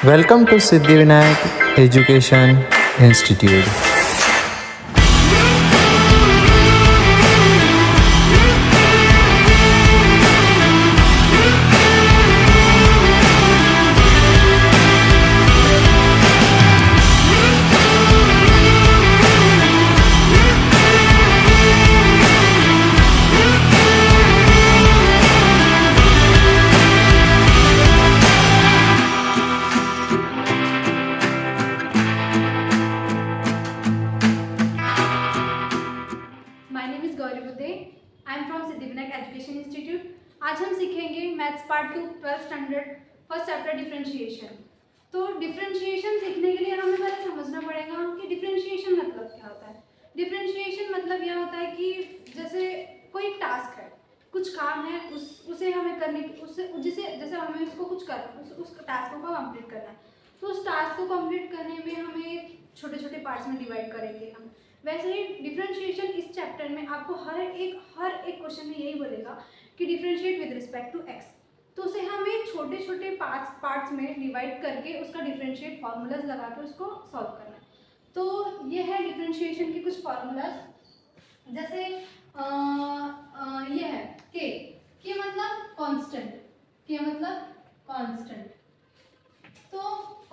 Welcome to Siddhivinayak Education Institute. My name is Gauri Buddhe. I am from Siddhivinayak education institute. आज हम सीखेंगे maths part 2 12th standard first chapter differentiation. तो differentiation सीखने के लिए हमें पहले समझना पड़ेगा कि डिफरेंशिएशन मतलब क्या होता है। डिफरेंशिएशन मतलब यह होता है कि जैसे कोई टास्क है, कुछ काम है, उसे हमें करने उससे जिसे जैसे हमें उसको कुछ करना उस टास्क को कंप्लीट करना है। तो उस टास्क को कंप्लीट करने में हमें छोटे छोटे पार्ट्स में डिवाइड करेंगे हम। वैसे ही डिफरेंशिएशन इस चैप्टर में आपको हर एक क्वेश्चन में यही बोलेगा कि differentiate with respect to x. तो उसे हमें छोटे छोटे पार्ट्स में डिवाइड करके उसका डिफरेंशिएट फार्मूलाज लगा के उसको सॉल्व करना है। तो ये है डिफरेंशिएशन के कुछ फार्मूलाज। जैसे ये है के मतलब कांस्टेंट, के मतलब कांस्टेंट। तो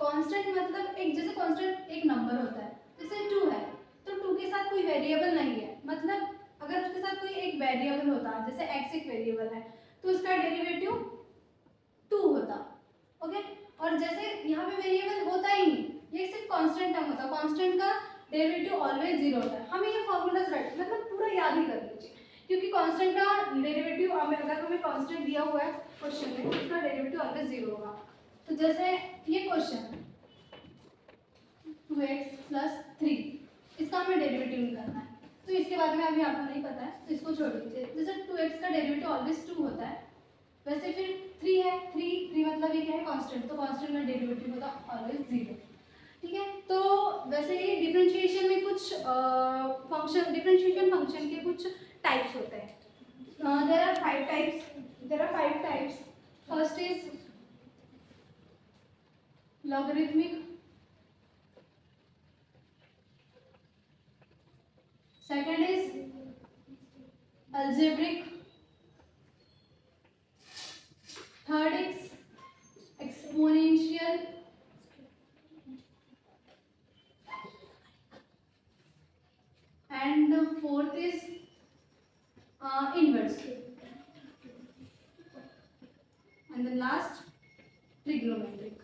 कांस्टेंट मतलब एक जैसे कांस्टेंट एक नंबर होता है, जैसे 2 है तो 2 के साथ कोई वेरिएबल नहीं है, मतलब अगर उसके साथ कोई एक वेरिएबल होता जैसे x एक वेरिएबल है तो उसका डेरिवेटिव 2 होता। ओके, और जैसे यहाँ पे वेरिएबल होता ही नहीं, ये सिर्फ कांस्टेंट टर्म होता, कांस्टेंट का डेरिवेटिव ऑलवेज 0 होता है। हमें ये फॉर्मूलाज राइट मतलब पूरा याद ही कर लीजिए, क्योंकि कांस्टेंट का डेरिवेटिव अगर हमें कांस्टेंट दिया हुआ है क्वेश्चन में तो उसका डेरिवेटिव ऑलवेज 0 होगा। तो जैसे ये क्वेश्चन 2x + 3, इसका हमें डेरिवेटिव निकालना है। तो इसके बारे में अभी आपको नहीं पता है तो इसको छोड़ दीजिए। जैसे 2x का डेरिवेटिव ऑलवेज 2 होता है, वैसे फिर 3 है, 3 मतलब ये क्या है कांस्टेंट, तो कांस्टेंट का डेरिवेटिव होता ऑलवेज 0। ठीक है, तो वैसे ही डिफरेंशिएशन में कुछ डिफरेंशिएशन फंक्शन के कुछ टाइप्स होते हैं। There are 5 types. First is logarithmic, second is algebraic, third is exponential, and the fourth is inverse, and the last trigonometric.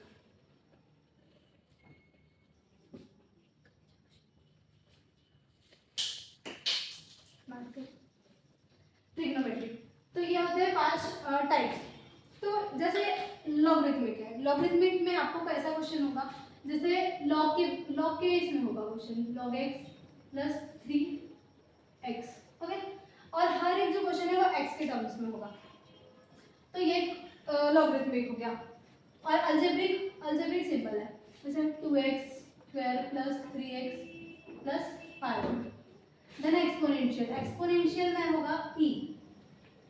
Trigonometric, तो ये होते हैं 5 टाइप्स। तो जैसे लॉगरिथमिक है, लॉगरिथमिक में आपको कैसा क्वेश्चन होगा, जैसे लॉग के इसमें होगा question log x + 3x। Okay, और हर एक जो क्वेश्चन है वो x के टर्म्स में होगा, तो ये लॉगरिथमिक हो गया। और अल्जेब्रिक सिंपल है, जैसे 2x² + 3x + 5। देन एक्सपोनेंशियल में होगा e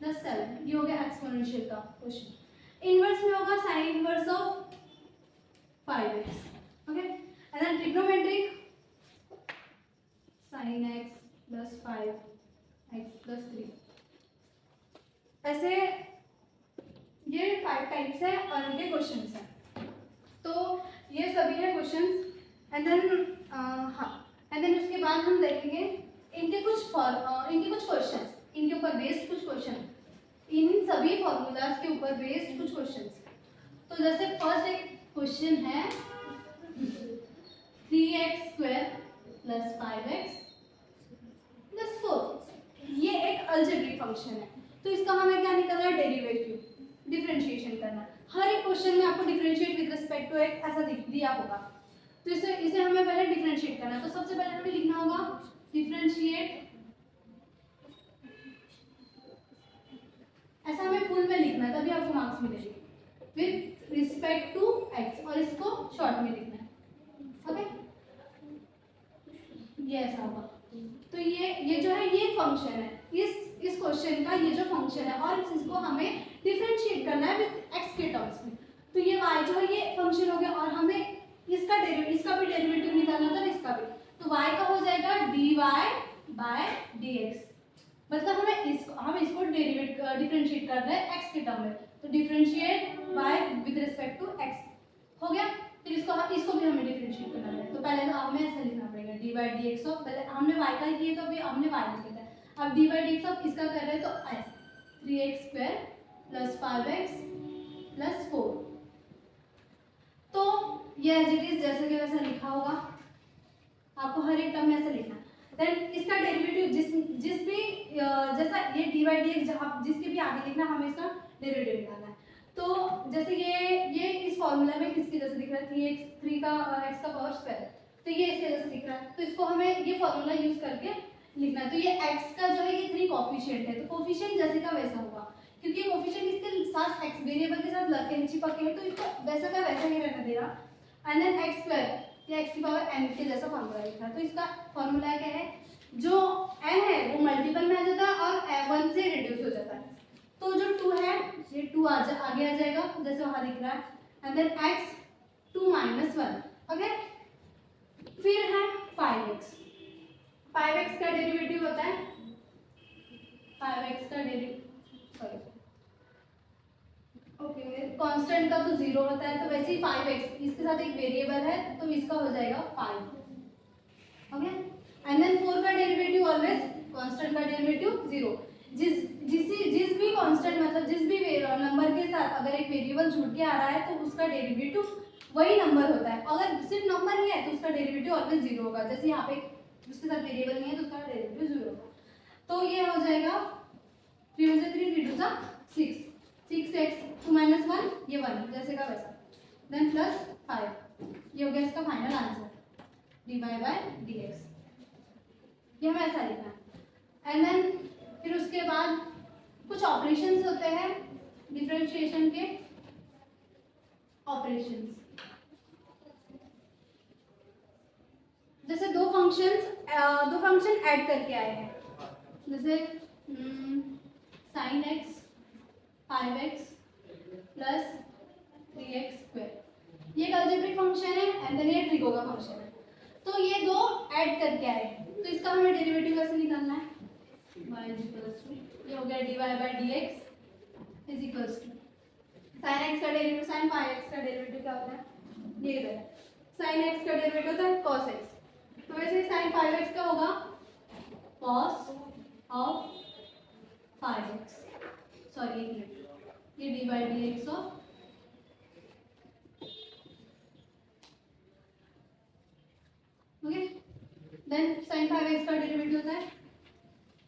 + 7, ये हो गया एक्सपोनेंशियल का क्वेश्चन। इनवर्स में होगा sin inverse of 5x। Okay, and then trigonometric sin x + 5x + 3। ऐसे ये 5 टाइप्स है और इनके क्वेश्चंस हैं। तो ये सभी है क्वेश्चंस। एंड देन उसके बाद हम देखेंगे इनके कुछ क्वेश्चंस, इनके ऊपर बेस्ड कुछ क्वेश्चन, इन सभी फॉर्मूलाज के ऊपर बेस्ड कुछ क्वेश्चंस। तो जैसे फर्स्ट एक क्वेश्चन है 3x² + 5x + 4। ये एक अलजेब्रिक फंक्शन है, तो इसका हमें क्या निकालना है, डेरिवेटिव, डिफरेंशिएशन करना है। हर एक क्वेश्चन में आपको differentiate with respect to x ऐसा दिया होगा, तो इसे हमें पहले डिफरेंशिएट करना है। तो सबसे पहले हमें लिखना होगा डिफरेंशिएट, ऐसा हमें फुल में लिखना है तभी आपको मार्क्स मिलेंगे, विद रिस्पेक्ट टू एक्स, और इसको शॉर्ट में लिखना है। ओके, ये ऐसा होगा। तो ये जो है ये फंक्शन है, इस क्वेश्चन का ये जो फंक्शन है, और इसको हमें डिफरेंशिएट करना है विद एक्स के टर्म्स में। तो ये y जो है ये फंक्शन हो गया, और हमें करना होता है इसका भी। तो y का हो जाएगा dy बाय dx, मतलब हम इसको डिफरेंशिएट कर रहे हैं x के टर्म में, तो differentiate by with respect to x हो गया। फिर इसको भी हमें डिफरेंशिएट करना है, तो पहले तो हमें ऐसा लिखना पड़ेगा dy dx ऑफ, पहले हमने y का किया तो अभी हमने y लिख दिया, अब dy dx ऑफ इसका कर रहे हैं तो ऐसे 3x square plus 5x plus 4, तो ये एज इट इज जैसे कि वैसा लिखा होगा, आपको हर एक टर्म में ऐसा लिखना है। देन इसका डेरिवेटिव जिस भी जैसा ये dy dx जहाँ जिसके भी आगे लिखना हमें इसका डेरिवेटिव निकालना है। तो जैसे ये इस फॉर्मूला में किसके जैसे दिख रहा है, 3 का x का पावर स्क्वायर, तो ये इसके जैसे दिख रहा है, तो इसको हमें ये फॉर्मूला यूज करके लिखना है। तो ये x का जो है ये 3 कोफिशिएंट है, तो कोफिशिएंट जैसे का वैसा होगा, क्योंकि कोफिशिएंट इसके साथ x वेरिएबल के साथ लग के चिपके हैं, तो इसको वैसा का वैसा ही रहना दे रहा। एंड देन x स्क्वायर या x की पावर n के जैसा फॉर्मूला लिखा है, तो इसका फॉर्मूला क्या है, जो n है वो मल्टीपल में आ जाता है और 1 से रिड्यूस हो जाता है, तो जो 2 है ये 2 आगे आ जाएगा जैसे वहां दिख रहा है, and then x 2 minus 1, okay. फिर है 5x, 5x का डेरिवेटिव होता है 5x का डेरिवेटिव ओके कांस्टेंट का तो 0 होता है, तो वैसे ही 5x इसके साथ एक वेरिएबल है तो इसका हो जाएगा 5, ओके। एंड देन 4 का डेरिवेटिव ऑलवेज कांस्टेंट का डेरिवेटिव 0, जिस भी कांस्टेंट मतलब जिस भी नंबर के साथ अगर एक वेरिएबल जुड़ के आ रहा है तो उसका डेरिवेटिव वही नंबर होता है, अगर सिर्फ नंबर ही है तो उसका डेरिवेटिव ऑलवेज 0 होगा, जैसे यहाँ पे उसके साथ वेरिएबल नहीं है तो उसका डेरिवेटिव 0 होगा। तो ये हो जाएगा 3 से 3 3 2 6, 6x 2 माइनस 1 ये 1 जैसे का वैसा, देन प्लस 5, ये हो गया इसका final answer dy by dx, ये हमें ऐसा लिखना है। एंड देन फिर उसके बाद कुछ ऑपरेशंस होते हैं डिफरेंशिएशन के ऑपरेशंस, जैसे दो फंक्शन ऐड करके आए हैं, जैसे sin x 5x plus 3x square, ये एक अलजेब्रिक फंक्शन है एंड देन ये ट्रिगो का फंक्शन है, तो ये दो ऐड करके आए हैं, तो इसका हमें डेरिवेटिव कैसे निकालना है, y इक्वल्स टू ये हो गया dy by dx is equals to sin x का डेरिवेटिव sin 5x का डेरिवेटिव क्या होता है, ये इधर है, sin x का डेरिवेटिव होता है cos x, तो वैसे sin 5x का होगा cos ऑफ 5x, सॉरी ये dy by dx of okay, then sin 5x का डेरिवेटिव होता है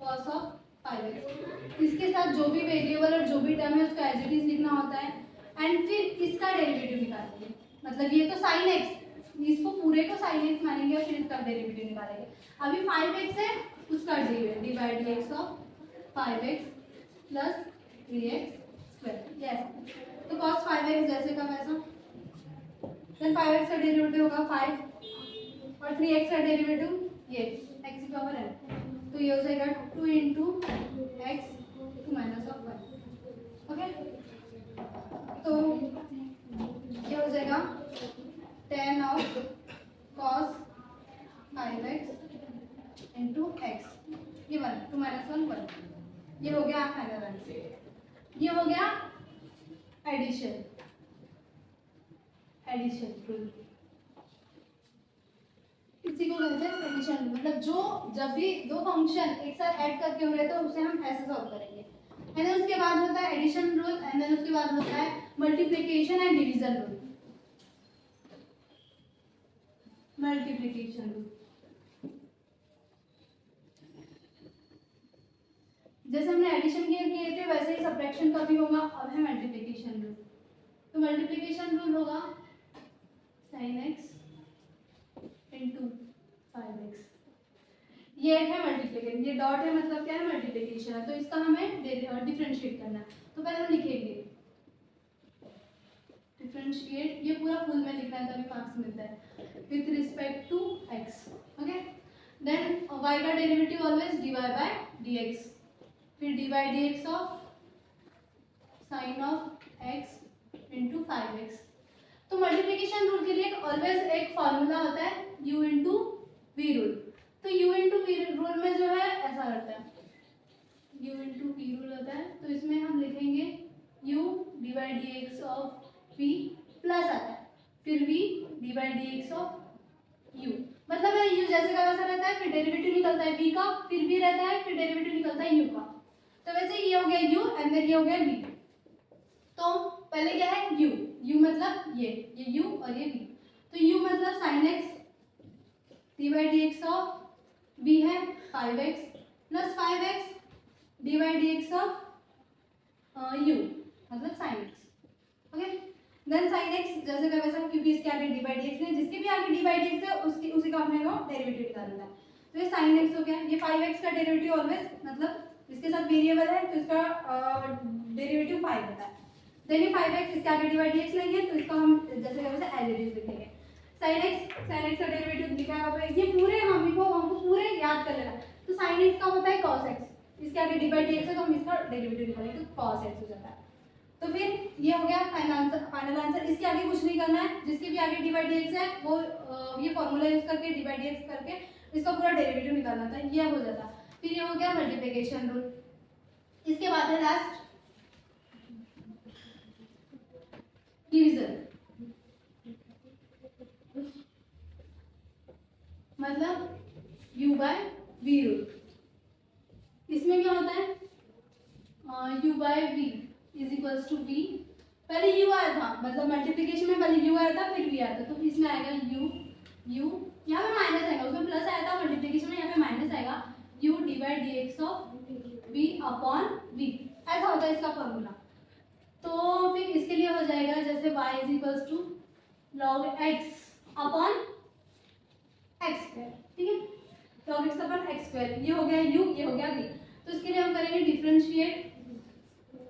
cos ऑफ 5x, इसके साथ जो भी वेरिएबल और जो भी टर्म है उसका एज इट इज लिखना होता है, एंड फिर इसका डेरिवेटिव निकालेंगे, मतलब ये तो sin x, इसको पूरे को sin x मानेंगे और फिर इसका डेरिवेटिव निकालेंगे। अभी 5x है उसका dy by dx of 5x plus 3x square, yes, तो cos 5x जैसे का वैसा, देन 5x का डेरिवेटिव होगा 5 और 3x का डेरिवेटिव ये x की पावर n, तो ये हो जाएगा 2 into x 2 minus of 1, okay. तो ये हो जाएगा 10 of cos 5x into x, ये 1 2 माइनस 1 1, ये हो गया फाइनल आंसर, ये हो गया एडिशन रूल, इसी को कहते हैं एडिशन रूल, मतलब जब भी दो फंक्शन एक साथ ऐड करके हो रहे तो उसे हम ऐसे सॉल्व करेंगे, एंड देन उसके बाद होता है एडिशन रूल, एंड देन उसके बाद होता है multiplication and division rule. Multiplication rule जैसे हमने एडिशन किए थे वैसे ही सब्ट्रैक्शन का भी होगा, अब है मल्टीप्लिकेशन रूल, तो मल्टीप्लिकेशन रूल होगा sin x इंटू 5x, ये है मल्टीप्लिकेशन, ये डॉट है मतलब क्या है मल्टीप्लिकेशन है, तो इसका हमें डिफरेंशिएट करना है, तो पहले हम लिखेंगे डिफरेंशिएट, ये पूरा फुल में लिखना है तभी मार्क्स मिलता है, with respect to x, okay. Then y का derivative always dy by dx, फिर dy dx of sin of x into 5x, तो मल्टीप्लिकेशन रूल के लिए एक ऑलवेज एक फॉर्मूला होता है u इंटू वी रूल। तो u इंटू वी रूल में जो है ऐसा रहता है, u इंटू वी रूल होता है, तो इसमें हम लिखेंगे u divide D x of v plus आता है फिर v divide D x of u। मतलब है u जैसे का वैसा रहता है, फिर डेरिवेटिव निकलता है v का, फिर v रहता है, फिर डेरिवेटिव निकलता है u का। तो वैसे ये हो गया u एंड देन ये हो गया v। तो पहले क्या है u, u मतलब ये u और ये v। तो u मतलब sin x divide D x of v है 5x plus 5x divide D x of u मतलब sin x। Okay, then sin x जैसे का वैसा, क्योंकि इसके आगे डिवाइड डी एक्स है, जिसके भी आगे डिवाइड डी एक्स है उसकी उसी का अपने को डेरिवेटिव निकालना है। तो ये sin x हो गया, ये 5x का डेरिवेटिव ऑलवेज मतलब इसके साथ वेरिएबल है तो इसका डेरिवेटिव 5 होता है। देन ये 5x इसके आगे डिवाइड डी एक्स लेंगे तो इसका हम जैसे का वैसा एज इट इज लिखेंगे। sin x का डेरिवेटिव लिखा है, ये पूरे हमको पूरे याद कर लेना। तो sin x का होता है cos x, इसके आगे डिवाइड डी एक्स है तो हम इसका डेरिवेटिव निकालेंगे तो cos x हो जाता है। तो फिर ये हो गया फाइनल आंसर। इसके आगे कुछ नहीं करना है, जिसके भी आगे डिवाइड डी एक्स है वो ये फॉर्मूला यूज करके डिवाइड डी एक्स करके इसका पूरा डेरिवेटिव निकालना था, ये हो जाता। फिर ये हो गया मल्टीप्लिकेशन रूल। इसके बाद है लास्ट डिवीजन, मतलब u बाय v रूल। इसमें क्या होता है u by v is equals to v। पहले u आया था, मतलब मल्टीप्लिकेशन में पहले u आया था फिर v आया था, तो इसमें आएगा u यहाँ पे माइनस आएगा, उसमें प्लस आया था मल्टीप्लिकेशन में, यहाँ पे माइनस आएगा u divide D x of v upon v। ऐसा होता है इसका फॉर्मूला। तो फिर इसके लिए हो जाएगा जैसे y is equals to log x upon x square, ठीक है, log x upon x square. ये हो गया u, ये हो गया v। तो इसके लिए हम करेंगे डिफरेंशिएट,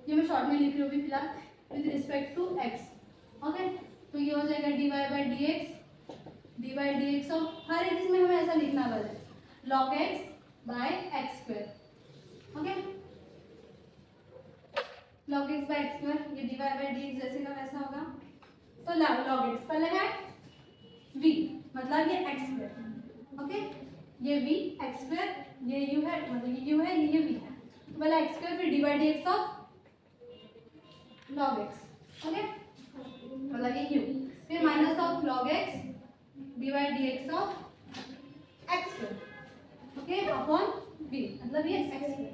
ये मैं शॉर्ट में लिख रही हूँ अभी फिलहाल, with respect to x। Okay, तो ये हो जाएगा dy by D X divide D x of, हर एक इसमें हमें ऐसा लिखना पड़ेगा log x by x square. Okay, log x by x square, ये dy बाई डी एक्स जैसे का वैसा होगा। तो log x पहले है v मतलब ये x स्क्वायर। ओके, ये v x स्क्वायर, ये u है मतलब ये u है, ये v है, तो पहले x स्क्वायर फिर divide D x of log x। Okay, मतलब ये u फिर minus of log x divide D x of x square. Okay, upon v मतलब ये x स्क्वायर।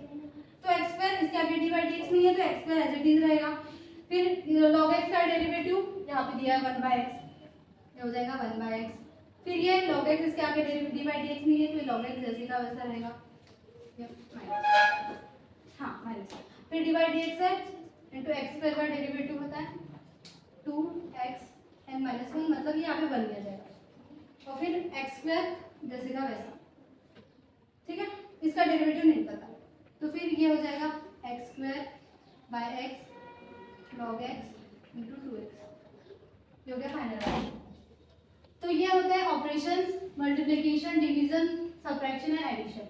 तो x स्क्वायर इसके आगे डिवाइड डी एक्स नहीं है तो x square as it is रहेगा। फिर log x का डेरिवेटिव यहाँ पे दिया है 1/x, ये हो जाएगा 1/x। फिर ये log x इसके आगे डिवाइड डी एक्स नहीं है तो log x जैसे का वैसा रहेगा, हाँ माइनस। फिर डिवाइड डी एक्स है इंटू एक्स स्क्वायर का डेरिवेटिव होता है 2x एन माइनस 1, मतलब ये यहाँ पे बन गया जाएगा। और फिर एक्स स्क्वायर जैसे का वैसा, ठीक है, इसका डेरिवेटिव नहीं पता, तो फिर ये हो जाएगा x square by x log x into 2x। ये हो गया फाइनल। तो ये होता है operations, multiplication, division, subtraction and addition.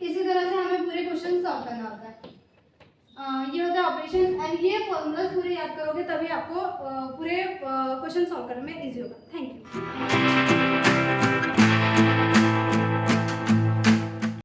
इसी तरह से हमें पूरे क्वेश्चन सॉल्व करना होता है। ये होता है ऑपरेशन एंड ये फॉर्मूलाज पूरे याद करोगे तभी आपको पूरे क्वेश्चन सॉल्व करने में इजी होगा। Thank you.